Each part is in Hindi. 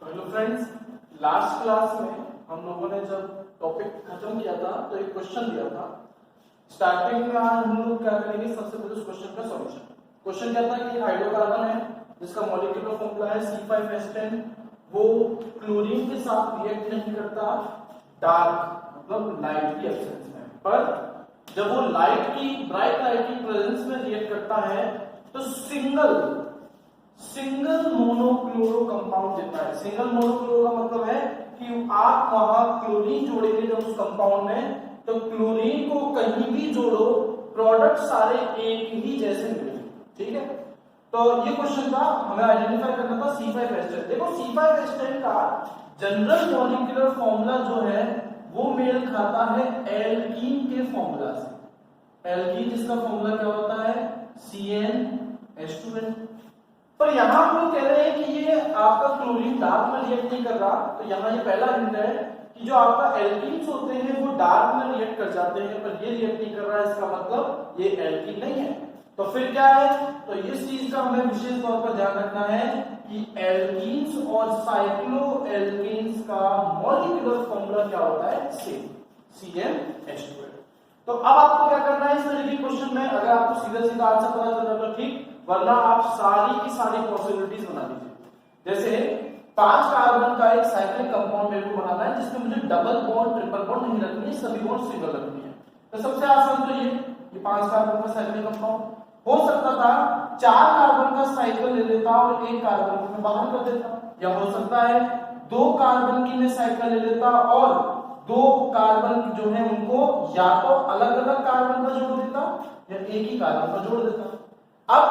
हेलो फ्रेंड्स, लास्ट क्लास में हम लोगों ने जब टॉपिक खत्म किया था तो एक क्वेश्चन दिया था। स्टार्टिंग में आज हम लोग क्या करेंगे, सबसे पहले उस क्वेश्चन का सॉल्यूशन। क्वेश्चन क्या था कि हाइड्रोकार्बन है जिसका मॉलिक्यूलर फॉर्मूला है C5H10, वो क्लोरीन के साथ रिएक्ट नहीं करता डार्क मतलब लाइट की एब्सेंस में, पर जब वो लाइट की ब्राइट लाइट की प्रेजेंस में रिएक्ट करता है तो सिंगल मोनोक्लोरो कंपाउंड देता है। सिंगल मोनोक्लोरो का मतलब है कि आप वहां क्लोरीन जोड़ेंगे जब उस कंपाउंड में, तो क्लोरीन को कहीं भी जोड़ो प्रोडक्ट सारे एक ही जैसे मिलेंगे। ठीक है, तो ये क्वेश्चन था, हमें आइडेंटिफाई करना था C5H10। देखो C5H10 का जनरल मॉलिक्यूलर फॉर्मूला जो है वो मेल खाता है एल्कीन के फॉर्मूला से। एल्कीन जिसका फॉर्मूला क्या होता है CnH2n। पर यहां हम लोग कह रहे हैं कि ये आपका क्लोरीन डार्क में रिएक्ट नहीं कर रहा, तो यहां ये पहला हिंट है कि जो आपका एल्कीन्स होते हैं वो डार्क में रिएक्ट कर जाते हैं, पर ये रिएक्ट नहीं कर रहा है, इसका मतलब ये एल्कीन नहीं है। तो फिर क्या है, तो इस चीज का हमें विशेष तौर पर ध्यान रखना है कि एल्कीन्स और साइक्लोएल्कीन्स का मॉलिक्यूलर फॉर्मूला क्या होता है, सेम CnH2n। तो अब आपको क्या करना है, इस तरह के क्वेश्चन में अगर आपको सीधा सीधा आंसर पता चल रहा है तो ठीक, वरना आप सारी की सारी पॉसिबिलिटीज बना दीजिए। जैसे 5 कार्बन का एक साइक्लिक कंपाउंड मेरे को बनाना है जिसमें मुझे डबल बॉन्ड ट्रिपल बॉन्ड नहीं रखनी है, सभी बॉन्ड सिंगल रखनी है। तो सबसे आसान तो ये 5 कार्बन का साइक्लिक कंपाउंड हो सकता था 4 कार्बन का साइकिल ले लेता और 1 कार्बन को मैं बाहर कर देता, या हो सकता है 2 कार्बन की मैं साइकिल ले लेता और 2 कार्बन जो है उनको या तो अलग अलग कार्बन पर जोड़ देता या एक ही कार्बन पर जोड़ देता। अब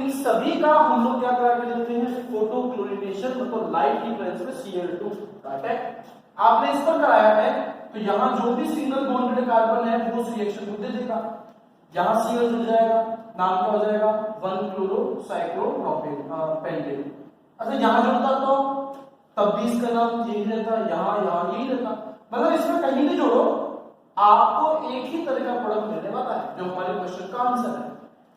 इन सभी का हम लोग क्या करा के लेते हैं, फोटो क्लोरिनेशन, मतलब लाइट की प्रेजेंस में Cl2 का अटैक आपने इस पर कराया है, तो यहां जो भी सिंगल बॉन्डेड कार्बन है वो उस रिएक्शन को दे देगा। यहां Cl जुड़ जाएगा, नाम क्या हो जाएगा 1-क्लोरो-साइक्लोप्रोपेन पेंटेन। अच्छा यहां जुड़ता तो तब भी इसका नाम यही रहता, यहां यही रहता, मतलब इसमें कहीं भी जोड़ो आपको एक ही तरह का प्रोडक्ट मिलने वाला है, जो हमारे क्वेश्चन का आंसर है।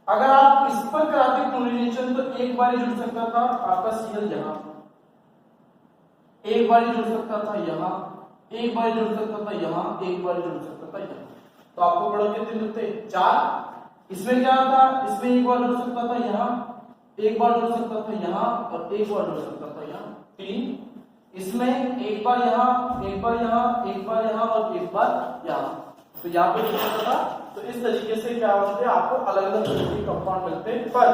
अगर आप इस पर कराते क्लोरीनेशन तो एक बार ही जुड़ सकता था आपका Cl, यहां एक बार ही जुड़ सकता था, यहां एक बार जुड़ सकता था, यहां एक बार जुड़ सकता था, यहां, तो आपको प्रोडक्ट कितने मिलते 4। इसमें क्या था, इसमें एक बार जुड़ सकता था, यहां एक बार जुड़ सकता था, यहां और एक बार जुड़ सकता था, यहां 3। इसमें एक बार यहां, एक बार यहां, एक बार यहां और एक बार यहां, तो यहां पे जुड़ सकता था। तो इस तरीके से क्या होते हैं, आपको अलग अलग तरह के कंपाउंड मिलते हैं, पर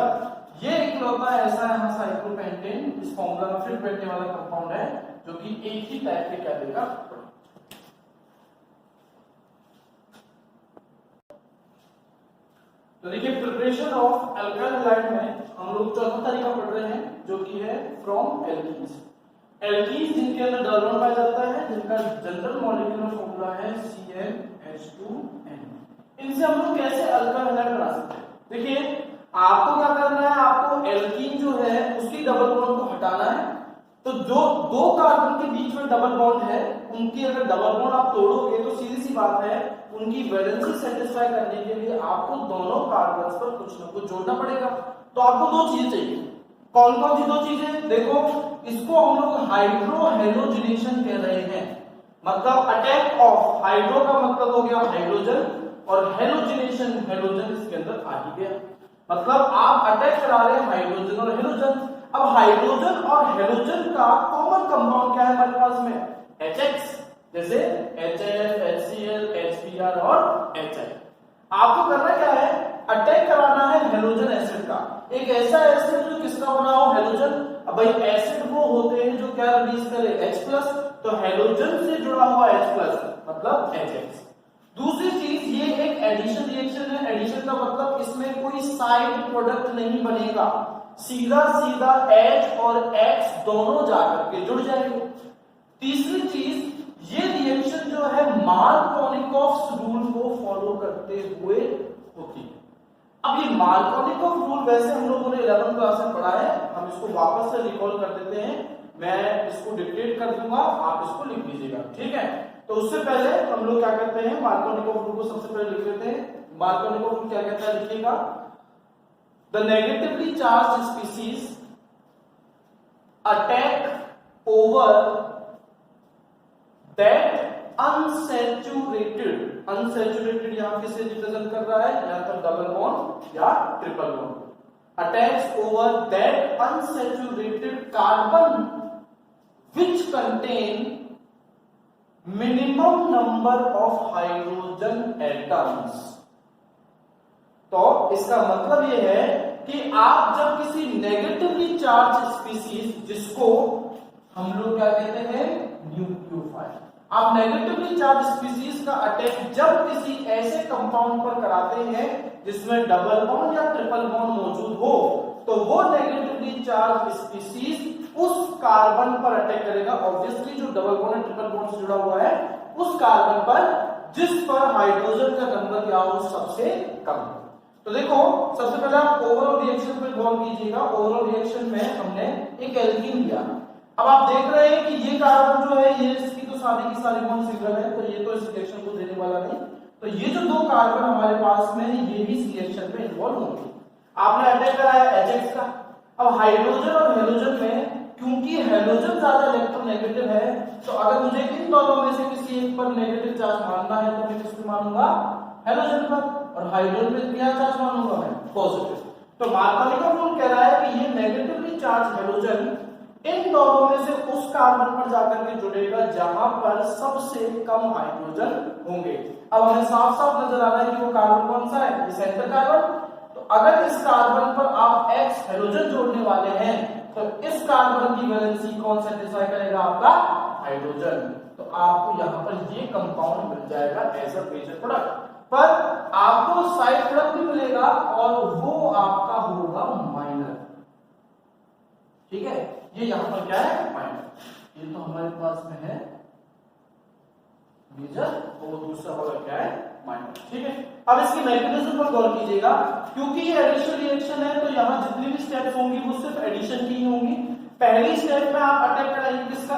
ये इकलौता ऐसा है साइक्लोपेंटेन इस फॉर्मूला में फिट बैठने वाला कंपाउंड है जो कि एक ही टाइप के क्या देगा। तो देखिए प्रिपरेशन ऑफ अल्काइल हैलाइड में हम लोग चौथा तरीका पढ़ रहे हैं जो कि है फ्रॉम एल्कीन्स। एल्कीन्स जिनके अंदर डबल बॉन्ड पाया जाता है, जिनका जनरल मॉलिक्यूलर फॉर्मूला है CnH2n। इनसे हम लोग कैसे अल्काइल हैलाइड बना सकते हैं। देखिए आपको क्या करना है, आपको एल्कीन जो है उसकी डबल बॉन्ड को हटाना है। तो जो 2 कार्बन के बीच में डबल बॉन्ड है उनकी अगर डबल बॉन्ड आप तोड़ोगे तो सीधी सी बात है उनकी वैलेंसी सेटिस्फाई करने के लिए आपको दोनों कार्बन पर कुछ ना कुछ जोड़ना पड़ेगा। तो आपको 2 चीजें चाहिए। कौन कौन सी 2 चीजें, देखो इसको हम लोग हाइड्रो हेलोजिनेशन कह रहे हैं, मतलब अटैक ऑफ, हाइड्रो का मतलब हो गया हाइड्रोजन और हेलोजिनेशन, हेलोजन इसके अंदर आ ही गया, मतलब आप अटैक करा रहे हैं हाइड्रोजन और हेलोजन। अब हाइड्रोजन और हेलोजन का कॉमन कंपाउंड क्या है हमारे पास में, HX, जैसे HF, HCl, HBr और HI। आपको करना क्या है, अटैक कराना है हेलोजन एसिड का, एक ऐसा एसिड जो किसका बना हो, हेलोजन। अब भाई एसिड वो होते हैं जो क्या रिलीज करे H+, तो हेलोजन से जुड़ा हुआ H+ मतलब HX। दूसरी चीज, ये एक एडिशन रिएक्शन है, एडिशन का मतलब इसमें कोई साइड प्रोडक्ट नहीं बनेगा, सीधा सीधा H और X दोनों जाकर के जुड़ जाएंगे। तीसरी चीज, ये रिएक्शन जो है मार्कोनिकोव्स रूल को फॉलो करते हुए होती है। अब ये मार्कोनिकोव रूल वैसे हम लोगों ने 11th क्लास में पढ़ा है, हम इसको वापस से रिकॉल कर देते हैं, मैं इसको डिक्टेट कर दूंगा, आप इसको लिख लीजिएगा, ठीक है। तो उससे पहले हम लोग क्या करते हैं, मार्कोनिकोव रूल को सबसे पहले लिख लेते हैं। मार्कोनिकोव रूल क्या कहता है, लिखिएगा, the negatively charged species attack over that unsaturated, unsaturated यहां किसे रिप्रेजेंट कर रहा है, या तो डबल बॉन्ड या triple bond, attacks over that unsaturated carbon which contain minimum number of hydrogen atoms। तो इसका मतलब यह है कि आप जब किसी नेगेटिवली चार्ज स्पीसीज, जिसको हम लोग क्या कहते हैं न्यूक्लियोफाइल, आप नेगेटिवली चार्ज स्पीसीज का अटैक जब किसी ऐसे कंपाउंड पर कराते हैं जिसमें डबल बॉन्ड या ट्रिपल बॉन्ड मौजूद हो, तो वो नेगेटिवली चार्ज स्पीसीज उस कार्बन पर अटैक करेगा, ऑब्वियसली जो डबल बॉन्ड और ट्रिपल बॉन्ड से जुड़ा हुआ है उस कार्बन पर जिस पर हाइड्रोजन का नंबर क्या हो सबसे कम। तो देखो सबसे पहले आप ओवरऑल रिएक्शन पे गौर कीजिएगा। ओवरऑल रिएक्शन में हमने एक एल्कीन लिया, अब आप देख रहे हैं कि ये कार्बन जो है ये इसकी तो सारी की सारी बॉन्ड सिंगल है, तो ये तो इस रिएक्शन को देने वाला नहीं, तो ये जो दो कार्बन हमारे पास में है ये भी इस रिएक्शन में इन्वॉल्व होंगे। आपने अटैक कराया HX का, अब हाइड्रोजन और हेलोजन में क्योंकि हेलोजन ज्यादा इलेक्ट्रोनेगेटिव है, तो अगर मुझे इन दोनों में से किसी एक पर नेगेटिव चार्ज मानना है तो मैं किस पे मानूंगा, हेलोजन पर, और हाइड्रोजन पे क्या चार्ज मानूंगा मैं, पॉजिटिव। तो मार्कोनिकॉफ रूल कह रहा है कि ये नेगेटिवली चार्ज हेलोजन इन दोनों में से उस कार्बन पर जाकर के जुड़ेगा जहां पर सबसे कम हाइड्रोजन होंगे। अब हमें साफ साफ नजर आ रहा है कि वो कार्बन कौन सा है, ये सेंटर कार्बन। तो अगर इस कार्बन पर आप X हेलोजन जोड़ने वाले हैं तो इस कार्बन की वैलेंसी कौन सेटिस्फाई करेगा, आपका हाइड्रोजन। तो आपको यहां पर ये कंपाउंड मिल जाएगा एज अ मेजर प्रोडक्ट, पर आपको साइड प्रोडक्ट भी मिलेगा और वो आपका होगा माइनर। ठीक है, ये यहां पर क्या है, माइनर। ये तो हमारे पास में है मेजर और दूसरा वाला क्या है, माइनर। ठीक है, अब इसकी मैकेनिज्म पर गौर कीजिएगा। क्योंकि ये एडिशन रिएक्शन है तो यहां जितनी भी स्टेप्स होंगी वो सिर्फ एडिशन की ही होंगी। पहली स्टेप में आप अटैक कराएंगे किसका,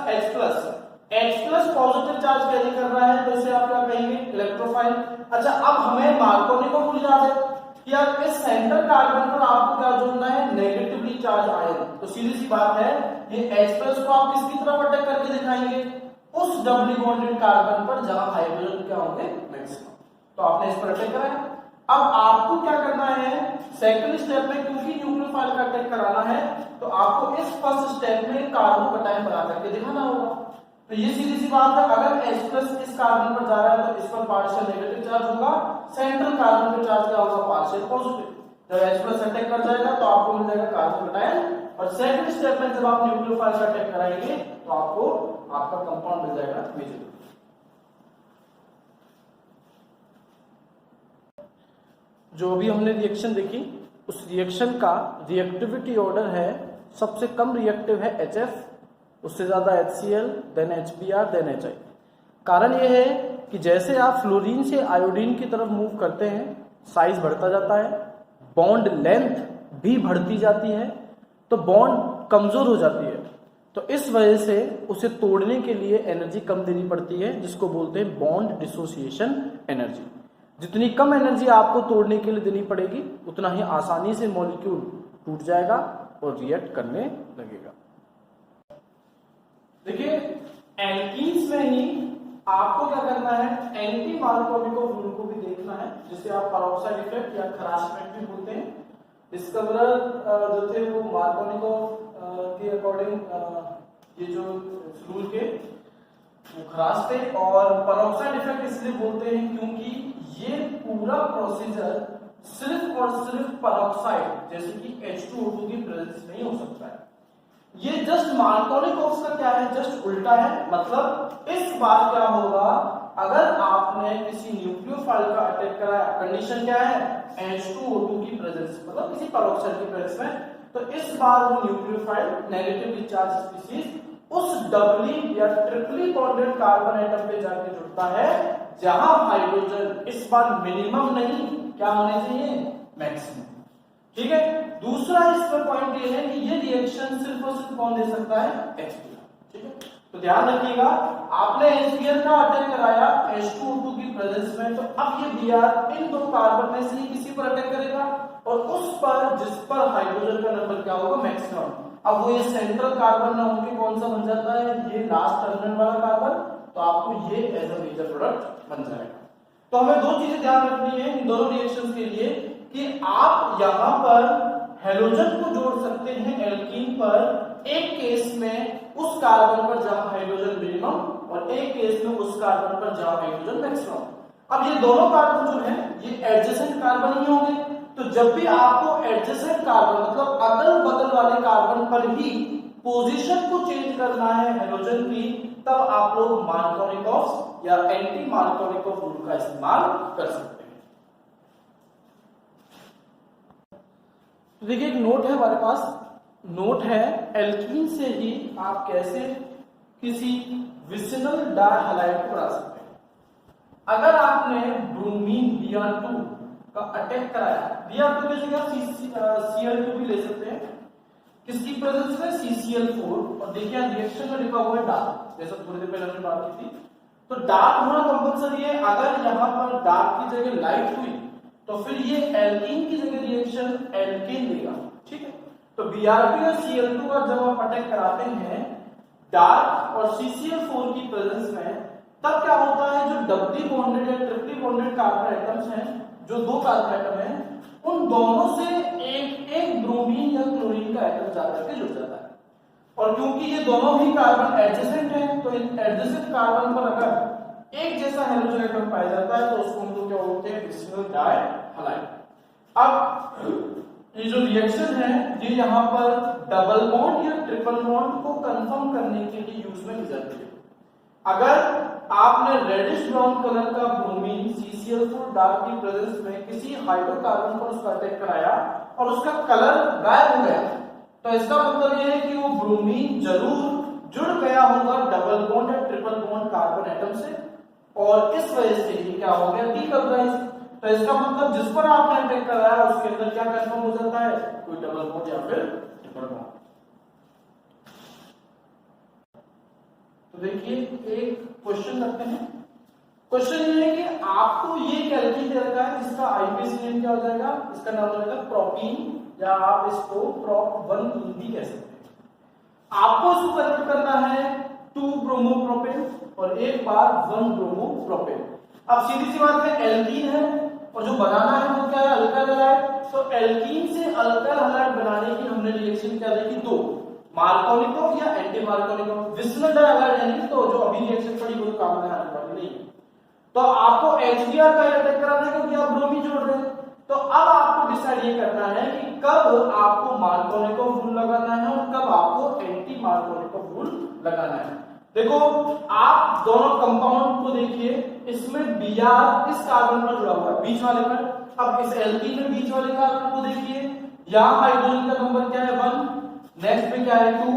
H+ पॉजिटिव चार्ज कैरी कर रहा है तो इसे आप क्या कहेंगे, इलेक्ट्रोफाइल। अच्छा, अब हमें मार्कोनिकॉफ रूल याद है कि यार इस सेंटर कार्बन पर आपको क्या जोड़ना है, नेगेटिवली चार्ज आयन। तो सीधी सी बात है, ये H+ को आप किसकी तरफ अटैक करके दिखाएंगे, उस डबली बॉन्डेड कार्बन पर जहां हाइड्रोजन क्या होंगे, मैक्सिमम। तो आपने इस पर अटैक कराया। अब आपको क्या करना है, सेकंड स्टेप में क्योंकि न्यूक्लियोफाइल का अटैक कराना है तो आपको इस फर्स्ट स्टेप में कार्बोकैटायन बना करके दिखाना होगा। तो ये सीधी सी बात है, अगर H+ इस कार्बन पर जा रहा है तो इस पर पार्शियल नेगेटिव चार्ज होगा, सेंट्रल कार्बन पर चार्ज क्या होगा, पार्शियल पॉजिटिव। जब H+ अटैक कर जाएगा तो आपको मिल जाएगा कार्बोकैटायन, और सेकंड स्टेप में जब आप न्यूक्लियोफाइल का अटैक कराएंगे तो आपको आपका कंपाउंड मिल जाएगा मेजर। जो भी हमने रिएक्शन देखी उस रिएक्शन का रिएक्टिविटी ऑर्डर है, सबसे कम रिएक्टिव है HF, उससे ज्यादा HCl, then HBr, then HI। कारण यह है कि जैसे आप फ्लोरीन से आयोडीन की तरफ मूव करते हैं साइज बढ़ता जाता है, बॉन्ड लेंथ भी बढ़ती जाती है, तो बॉन्ड कमजोर हो जाती है। तो इस वजह से उसे तोड़ने के लिए एनर्जी कम देनी पड़ती है, जिसको बोलते हैं बॉन्ड डिसोसिएशन एनर्जी। जितनी कम एनर्जी आपको तोड़ने के लिए देनी पड़ेगी उतना ही आसानी से मॉलिक्यूल टूट जाएगा और रिएक्ट करने लगेगा। देखिए एल्कीन्स में ही आपको क्या करना है, एंटी मार्कोनिकॉफ रूल को भी देखना है, जिसे आप पेरोक्साइड इफेक्ट या खराश इफेक्ट भी बोलते हैं। डिस्कवरर जो थे वो मार्कोनिकॉफ के अकॉर्डिंग ये जो रूल के वो खराश थे, और पेरोक्साइड इफेक्ट इसलिए बोलते हैं क्योंकि ये पूरा प्रोसीजर सिर्फ और सिर्फ पेरोक्साइड जैसे कि H2O2 की प्रेजेंस में ही हो सकता है। ये जस्ट मार्कोनिकॉफ का क्या है, जस्ट उल्टा है। मतलब इस बार क्या होगा, अगर आपने किसी न्यूक्लियोफाइल का अटैक कराया, कंडीशन क्या है, H2O2 की प्रेजेंस, मतलब किसी पेरोक्साइड की प्रेजेंस में, तो इस बार वो न्यूक्लियोफाइल नेगेटिवली चार्ज स्पीशीज उस डबली या ट्रिपली बॉन्डेड कार्बन एटम पे जाके जुड़ता है जहां हाइड्रोजन इस बार मिनिमम नहीं क्या होने चाहिए, मैक्सिमम। ठीक है, दूसरा इस पर पॉइंट ये है कि ये रिएक्शन सिर्फ और सिर्फ कौन दे सकता है, HBr। ठीक है, तो ध्यान रखिएगा, आपने HBr का अटैक कराया H2O2 की प्रेजेंस में, तो अब ये Br इन दो कार्बन में से किसी पर अटैक करेगा, और उस पर जिस पर हाइड्रोजन का नंबर क्या होगा, मैक्सिमम। अब वो ये सेंट्रल कार्बन ना होके कौन सा बन जाता है, ये लास्ट टर्मिनल वाला कार्बन, तो आपको ये एज अ मेजर प्रोडक्ट बन जाएगा। तो हमें दो चीजें ध्यान रखनी है इन दोनों रिएक्शंस के लिए कि आप यहां पर हेलोजन को जोड़ सकते हैं एल्कीन पर, एक केस में उस कार्बन पर जहां हाइड्रोजन मिनिमम और एक केस में उस कार्बन पर जहां हाइड्रोजन मैक्सिमम। अब ये दोनों कार्बन जो है ये एडजेसेंट कार्बन ही होंगे, तो जब भी आपको एडजेसेंट कार्बन मतलब अगल बगल वाले कार्बन पर ही पोजीशन को चेंज करना है हेलोजन की, तब आप लोग मार्कोनिकॉफ या एंटी मार्कोनिकॉफ रूल का इस्तेमाल कर सकते हैं। तो देखिए एक नोट है हमारे पास, नोट है एल्कीन से ही आप कैसे किसी विसिनल डाइहालाइड को बना सकते हैं। अगर आपने ब्रोमीन Br2 का अटैक कराया, Br2 की जगह Cl2 भी ले सकते हैं, किसकी प्रेजेंस में, CCl4, और देखिए रिएक्शन में लिखा हुआ है डार्क, जैसा थोड़ी देर पहले हमने बात की थी। तो डार्क होना कंपलसरी है, अगर यहां पर डार्क की जगह लाइट हुई तो फिर ये एल्कीन की जगह रिएक्शन एल्केन देगा, ठीक है। तो Br2 और Cl2 का जब आप अटैक कराते हैं डार्क और CCl4 की प्रेजेंस में, तब क्या होता है, जो डबली बॉन्डेड या ट्रिपली बॉन्डेड कार्बन एटम्स हैं, जो दो कार्बन एटम हैं, उन दोनों से एक एक ब्रोमीन या क्लोरीन का एटम जाकर के जुड़ जाता है। और क्योंकि ये दोनों ही कार्बन एडजेसेंट हैं, तो इन एडजेसेंट कार्बन पर अगर एक जैसा हेलोजन एटम पाया जाता है तो उसको हम लोग क्या बोलते हैं, विसिनल डाइहालाइड। अब ये जो रिएक्शन है ये यहाँ पर डबल बॉन्ड या ट्रिपल बॉन्ड को कंफर्म करने के लिए यूज में की जाती है। अगर आपने रेडिश ब्राउन कलर का ब्रोमीन CCl4 डार्क की प्रेजेंस में किसी हाइड्रोकार्बन पर उसका अटैक कराया और उसका कलर गायब हो गया, तो इसका मतलब यह है कि वो ब्रोमीन जरूर जुड़ गया होगा डबल बॉन्ड या ट्रिपल बॉन्ड कार्बन एटम से, और इस वजह से ये क्या हो गया, डीकल्बराइज। तो इसका मतलब जिस पर आपने अटैक कराया उसके अंदर क्या कंफर्म हो जाता है, कोई डबल बॉन्ड या फिर ट्रिपल बॉन्ड। तो देखिए एक क्वेश्चन रखते हैं, क्वेश्चन ये है कि आपको ये एल्कीन दे रखा है जिसका आईपीसी नेम क्या हो जाएगा, इसका नाम हो जाएगा प्रोपीन, या आप इसको prop1ene भी कह सकते हैं। आपको इसको कन्वर्ट करना है 2 ब्रोमोप्रोपेन और एक बार 1 ब्रोमोप्रोपेन। अब सीधी सी बात है, एल्कीन है और जो बनाना है वो क्या है, अल्काइल हैलाइड। तो एल्कीन से अल्काइल हैलाइड बनाने की हमने रिएक्शन क्या देखी, दो, मार्कोनिकॉफ या एंटी मार्कोनिकॉफ। विसिनल डाइहालाइड यानी तो जो अभी रिएक्शन पड़ी वो काम में आने वाली नहीं है। तो आपको HBr का अटैक कराना है क्योंकि आप ब्रोमीन जोड़ रहे हैं। तो अब आपको डिसाइड ये करना है कि कब आपको मार्कोनिकॉफ रूल लगाना है और कब आपको एंटी मार्कोनिकॉफ रूल लगाना है। देखो आप दोनों कंपाउंड को देखिए, इसमें Br इस कार्बन पर जुड़ा हुआ है बीच वाले पर। अब इस एल्कीन में बीच वाले कार्बन को देखिए, यहाँ हाइड्रोजन का नंबर क्या है 1, नेक्स्ट पे क्या है 2,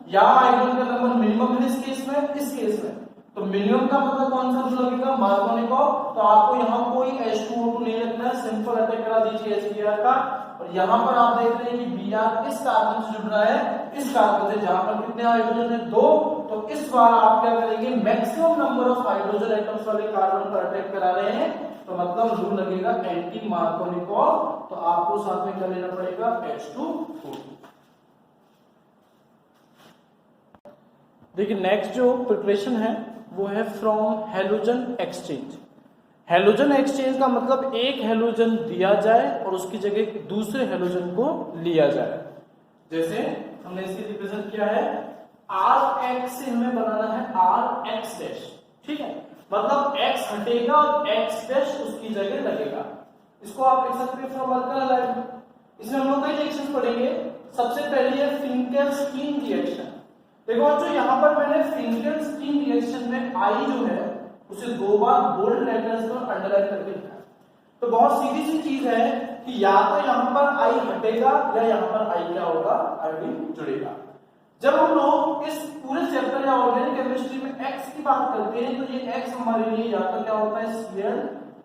यहाँ हाइड्रोजन का नंबर मिनिमम है इस केस में, इस केस में तो मिनिमम का मतलब कौन सा रूल लगेगा, मार्कोनिकॉफ। तो आपको यहाँ कोई H2O2 नहीं रखना है, सिंपल अटैक करा दीजिए HBr का। और यहाँ पर आप देख रहे हैं कि Br इस कार्बन से जुड़ रहा है इस कार्बन से, जहां पर कितने हाइड्रोजन है 2। तो इस बार आप क्या करेंगे, maximum number of hydrogen atoms वाले कार्बन पर अटैक करा रहे हैं, तो मतलब रूल लगेगा एंटी मार्कोनिकॉफ। तो आपको साथ में क्या लेना पड़ेगा, H2O2। देखिए नेक्स्ट जो प्रिपरेशन है वो है from halogen exchange. Halogen exchange का मतलब एक हेलोजन दिया जाए और उसकी जगह दूसरे हेलोजन को लिया जाए। जैसे हमने इसकी रिप्रेजेंट किया है Rx से हमें बनाना है Rx डैश, ठीक है, मतलब x हटेगा और x डैश उसकी जगह लगेगा। इसको आप लिख सकते हैं फ्रॉम अल्काइल हैलाइड। इसमें हम लोग कई रिएक्शन पढ़ेंगे। सबसे पहली है फिंकेल्स्टीन रिएक्शन। देखो जो यहाँ पर मैंने फिंकेल्स्टीन रिएक्शन में I जो है उसे 2 बार बोल्ड लेटर्स पर अंडरलाइन करके लिखा है। तो बहुत सीधी सी चीज है कि या तो यहाँ पर I हटेगा या यहाँ पर I क्या होगा, आयोडीन जुड़ेगा। जब हम लोग इस पूरे चैप्टर या ऑर्गेनिक केमिस्ट्री में X की बात करते हैं तो ये X हमारे लिए या तो क्या होता है Cl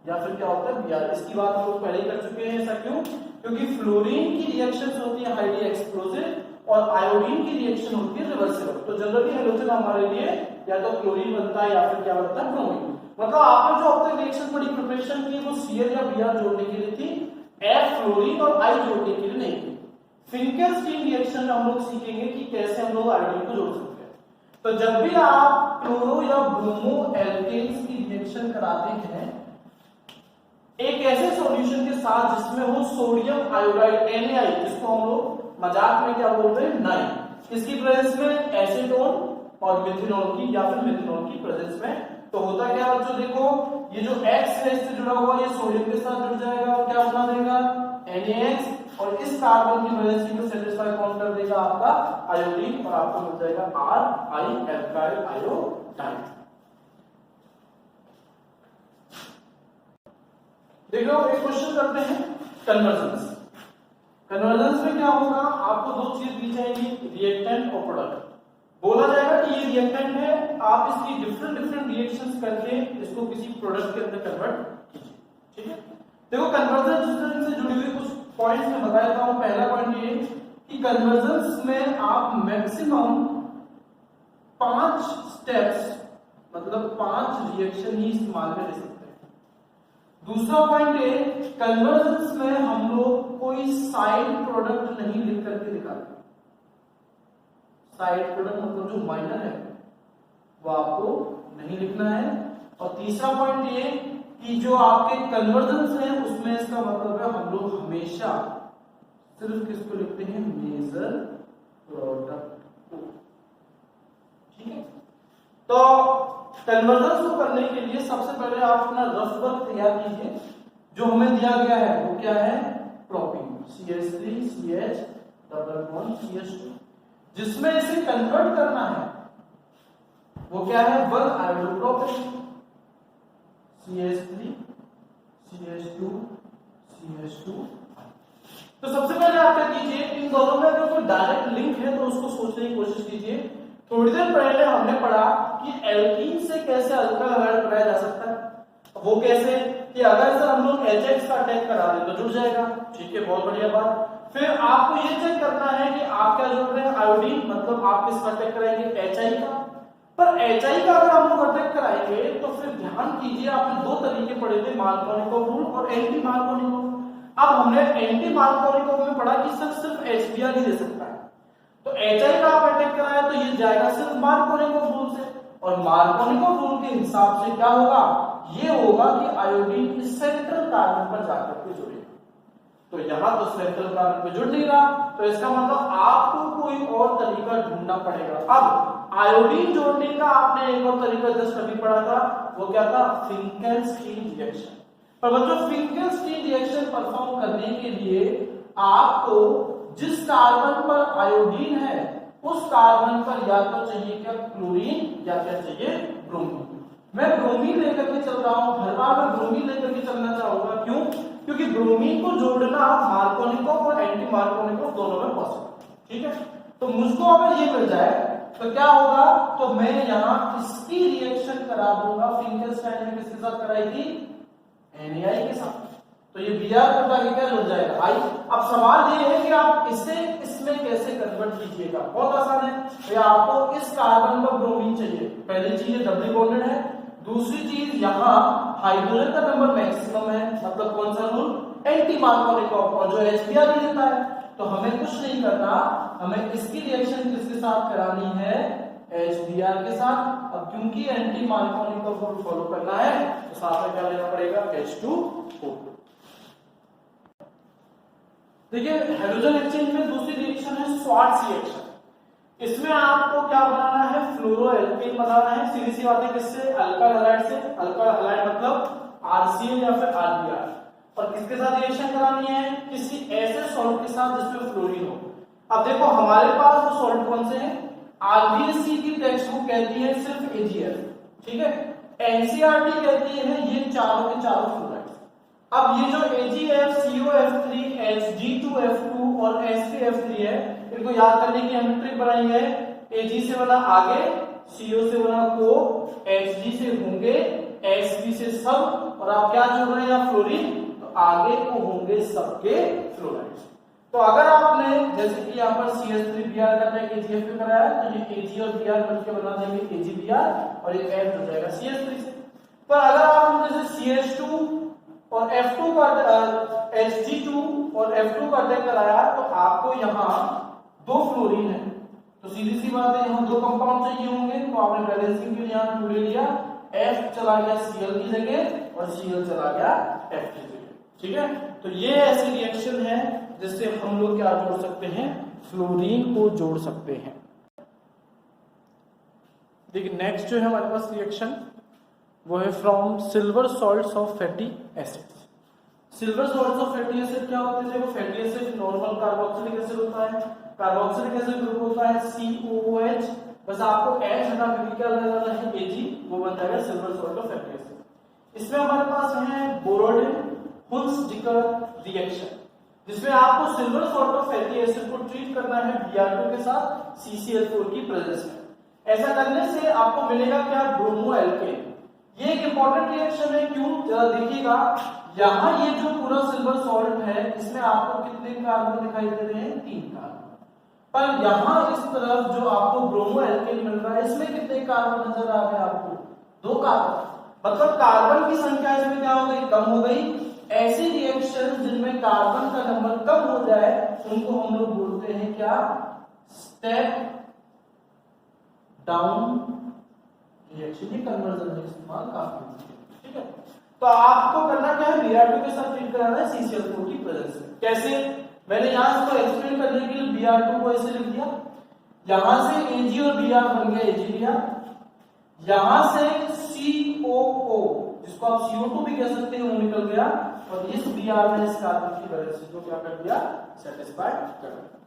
या फिर क्या होता है Br। इसकी बात हम लोग पहले ही कर चुके हैं। ऐसा क्यों, क्योंकि फ्लोरीन की रिएक्शंस होती है हाईली एक्सप्लोसिव और आयोडीन की रिएक्शन होती है रिवर्सिबल। तो जनरली हेलोजन हमारे लिए या तो क्लोरीन बनता है या फिर क्या बनता है, ब्रोमीन। मतलब आपने जो अब तक रिएक्शन पढ़ी प्रिपरेशन की वो Cl या Br जोड़ने के लिए थी। F फ्लोरीन और I जोड़ने के लिए नहीं की। फिंकेल्स्टीन रिएक्शन में हम लोग सीखेंगे कि कैसे हम लोग आयोडीन को जोड़ सकते हैं। तो जब भी आप क्लोरो या ब्रोमो एल्केन्स की रिएक्शन कराते हैं एक ऐसे सॉल्यूशन के साथ जिसमें हो सोडियम आयोडाइड Na, जिसको हम लोग मजाक में क्या बोलते हैं नाइ, इसकी प्रेजेंस में एसीटोन और मिथेनॉल की या फिर मिथेनॉल की प्रेजेंस में, तो होता क्या बच्चों देखो ये जो X है इससे जुड़ा हुआ ये सोडियम के साथ जुड़ जाएगा और क्या बना देगा NaX, और इस कार्बन की वैलेंसी को सेटिस्फाई कौन कर देगा आपका आयोडीन, और आपको मिल जाएगा RI एल्काइल आयोडाइड। देखो एक क्वेश्चन करते हैं कन्वर्जेंस। कन्वर्जेंस में क्या होगा, आपको दो चीज दी जाएगी, रिएक्टेंट और प्रोडक्ट। बोला जाएगा कि ये रिएक्टेंट है, आप इसकी डिफरेंट रिएक्शंस करके इसको किसी प्रोडक्ट के अंदर कन्वर्ट कीजिए। ठीक है, देखो कन्वर्जेंस से जुड़ी हुई कुछ पॉइंट्स मैं बता देता हूं। पहला पॉइंट ये कि कन्वर्जेंस में आप मैक्सिमम 5 स्टेप्स मतलब 5 रिएक्शन ही इस्तेमाल में ले सकते हैं। दूसरा पॉइंट है कन्वर्जेंस में हम लोग कोई साइड प्रोडक्ट नहीं लिख करके दिखाते। साइड प्रोडक्ट मतलब जो माइनर है वो आपको नहीं लिखना है। और तीसरा पॉइंट ये कि जो आपके कन्वर्जेंस है उसमें इसका मतलब है हम लोग हमेशा सिर्फ किसको लिखते हैं, मेजर प्रोडक्ट को। ठीक है, तो कन्वर्जेंस को करने के लिए सबसे पहले आप अपना रफ वर्क तैयार कीजिए। जो हमें दिया गया है वो क्या है, propene CH3 CH double bond CH2, जिसमें इसे कन्वर्ट करना है वो क्या है 1 आयोडोप्रोपेन CH3 CH2 CH2। तो सबसे पहले आप क्या कीजिए, इन दोनों में अगर कोई डायरेक्ट लिंक है तो उसको सोचने की कोशिश कीजिए। थोड़ी देर पहले हमने पढ़ा कि एल्कीन से कैसे अल्काइल हैलाइड बनाया जा सकता है। वो कैसे कि अगर सर हम लोग HX का अटैक करा दें तो जुड़ जाएगा। ठीक है, बहुत बढ़िया बात। फिर आपको ये चेक करना है कि आप क्या जोड़ रहे हैं, आयोडीन, मतलब आप किसका अटैक कराएंगे, HI का। पर HI का अगर हम लोग अटैक कराएंगे तो फिर ध्यान कीजिए आपने 2 तरीके पढ़े थे, मार्कोनिकोव रूल और एंटी मार्कोनिकोव। अब हमने एंटी मार्कोनिकोव में पढ़ा कि सर सिर्फ HBr ही दे सकता है, तो HI का आप अटैक कराए तो ये जाएगा सिर्फ मार्कोनिकोव रूल से, और मार्कोनिकोव रूल के हिसाब से क्या होगा, ये होगा कि आयोडीन इस सेंट्रल कार्बन पर जाकर के जुड़ेगा। तो यहां तो सेंट्रल कार्बन पे जुड़ नहीं रहा, तो इसका मतलब आपको कोई और तरीका ढूंढना पड़ेगा। अब आयोडीन जोड़ने का आपने एक और तरीका जस्ट अभी पढ़ा था, वो क्या था, फिंकेल्स्टीन रिएक्शन। पर बच्चों फिंकेल्स्टीन रिएक्शन परफॉर्म करने के लिए आपको जिस कार्बन पर आयोडीन है उस कार्बन पर या तो चाहिए क्या क्लोरीन या क्या चाहिए ब्रोमीन। मैं ब्रोमीन लेकर के चल रहा हूं, हर बार मैं ब्रोमीन लेकर के चलना चाहूंगा। क्यों? क्योंकि ब्रोमीन को जोड़ना मार्कोनिकोव और एंटी मार्कोनिकोव दोनों में पॉसिबल। ठीक है, तो मुझको अगर ये मिल जाए तो क्या होगा, तो मैं यहां इसकी रिएक्शन करा दूंगा। फिंकेल्स्टाइन ने किसके साथ कराई थी, NaI के साथ। तो ये Br का क्या जुड़ जाएगा I। अब सवाल ये है कि आप इसे इसमें कैसे कन्वर्ट कीजिएगा। बहुत आसान है, तो आपको इस कार्बन पर ब्रोमीन चाहिए। पहली चीज ये डबली बॉन्डेड है, दूसरी चीज यहाँ हाइड्रोजन का नंबर मैक्सिमम है, मतलब कौन सा रूल, एंटी मार्कोनिकोव, और जो HBr ही देता है। तो हमें कुछ नहीं करना, हमें इसकी रिएक्शन किसके साथ करानी है, HBr के साथ। अब क्योंकि एंटी मार्कोनिकोव को फॉलो करना है तो साथ में क्या लेना पड़ेगा, H2O। देखिए हाइड्रोजन एक्सचेंज में दूसरी रिएक्शन है स्वार्ट्ज रिएक्शन। इसमें आपको क्या बनाना है, फ्लोरोएल्केन बनाना है। सीधी सी बात है, किससे, अल्काइल हैलाइड से। अल्काइल हैलाइड मतलब RCl या फिर RBr। और किसके साथ रिएक्शन करानी है, किसी ऐसे सॉल्ट के साथ जिसमें फ्लोरीन हो। अब देखो हमारे पास वो सॉल्ट कौन से हैं, RBSc की टेक्स्ट बुक कहती है सिर्फ AgF। ठीक है, NCERT कहती है ये चारों के चारों फ्लोराइड। अब ये जो AgF, COF3, Hg2F2 और H3F3 है, इनको याद करने की हम ट्रिक बनाई है। Ag से बना आगे, CO से बना को, Hg से होंगे, Sp से सब, और आप क्या जोड़ रहे हैं, फ्लोरीन, तो आगे को होंगे सबके फ्लोराइड। तो अगर आपने जैसे कि यहाँ पर CH3Br करना है, AgF पे कराया, तो ये Ag और Br मिलकर बना देंगे AgBr, और ये F हो जाएगा CH3 से। पर अगर आप जैसे CH2 और F2 का Hg2 और F2 का अटैक कराया तो आपको यहाँ 2 फ्लोरीन है, तो सीधी सी बात है यहाँ 2 कंपाउंड चाहिए होंगे, तो आपने बैलेंसिंग के लिए यहाँ 2 ले लिया, F चला गया Cl की जगह और Cl चला गया F की जगह। ठीक है, तो ये ऐसी रिएक्शन है जिससे हम लोग क्या जोड़ सकते हैं, फ्लोरीन को जोड़ सकते हैं। देखिए नेक्स्ट जो है हमारे पास रिएक्शन वो है from silver salts of fatty acids. Silver salts of fatty acid क्या होते हैं, वो fatty acid normal carboxylic acid होता है, कार्बोक्सिलिक एसिड ग्रुप होता है COOH, बस आपको H हटा के क्या लगाना है Ag, वो बन जाएगा silver salt of fatty acid. इसमें हमारे पास है बोरोडिन हुंसडिकर रिएक्शन, जिसमें आपको silver salt of fatty acid को ट्रीट करना है Br2 के साथ CCl4 की प्रेजेंस में। ऐसा करने से आपको मिलेगा क्या, ब्रोमो एल्केन। ये एक इंपॉर्टेंट रिएक्शन है, क्यों जरा देखिएगा, यहाँ ये जो पूरा सिल्वर सॉल्ट है इसमें आपको कितने कार्बन दिखाई दे रहे हैं, 3 कार्बन, पर यहाँ इस तरफ जो आपको ब्रोमो एल्केन मिल रहा है इसमें कितने कार्बन नजर आ रहे हैं आपको, 2 कार्बन, मतलब कार्बन की संख्या इसमें क्या हो गई, कम हो गई। ऐसी रिएक्शन जिनमें कार्बन का नंबर कम हो जाए उनको हम लोग बोलते हैं क्या, स्टेप डाउन रिएक्शन। ये कन्वर्जन में इस्तेमाल काफी होती है। ठीक है, तो आपको करना क्या है, Br2 के साथ ट्रीट कराना है CCl4 की प्रेजेंस में। कैसे, मैंने यहां इसको एक्सप्लेन करने के लिए Br2 को ऐसे लिख दिया, यहां से Ag और Br बन गया AgBr, यहां से COO जिसको आप CO2 भी कह सकते हैं वो निकल गया, और इस Br ने इस कार्बन की वजह से जो क्या कर दिया, सेटिस्फाई कर दिया।